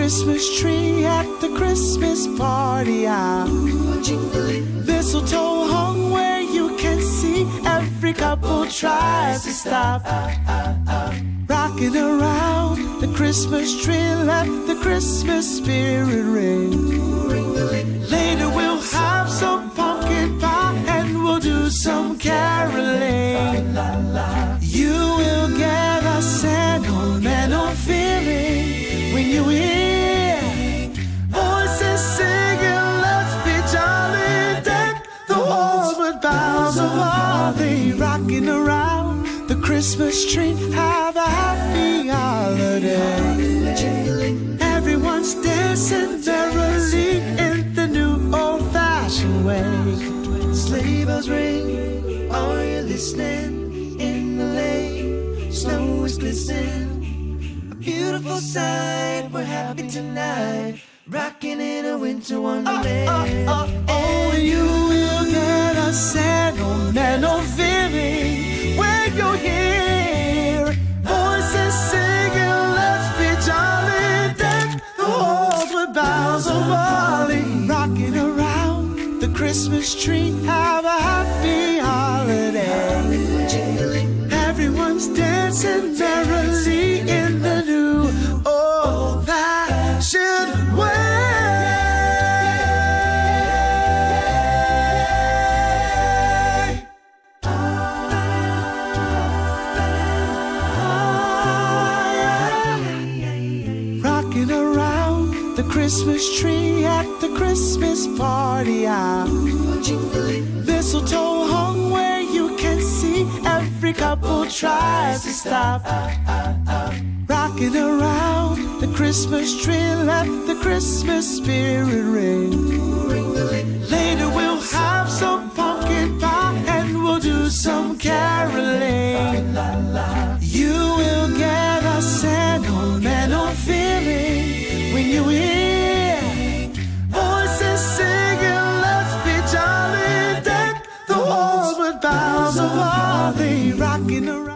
Christmas tree at the Christmas party. Mistletoe hung where you can see. Every couple tries to stop. Rocking around the Christmas tree, let the Christmas spirit ring. Later we'll have some pumpkin pie and we'll do some caroling. You will get a sentimental feeling when you hear voices singing, let's be jolly. Deck the halls with boughs of holly. Rocking around the Christmas tree, have a happy holiday. Everyone's dancing merrily in the new old-fashioned way. Sleigh bells ring, are you listening? In the lane, snow is glistening. A beautiful sight, we're happy tonight, rocking in a winter wonderland. Oh, you will get a sentimental feeling when you hear voices singing, let's be jolly. Deck the halls with boughs of holly. Rocking around the Christmas tree, have a happy holiday. Everyone's dancing merrily in the new old-fashioned way. Rocking around the Christmas tree at the Christmas party. Mistletoe hung where you can see. Every couple tries to stop. Rocking around the Christmas tree, let the Christmas spirit ring. Later we'll have some pumpkin pie and we'll do some caroling. You will get a sentimental feeling when you hear voices singing, let's be jolly. Deck the halls with boughs of holly. Rocking around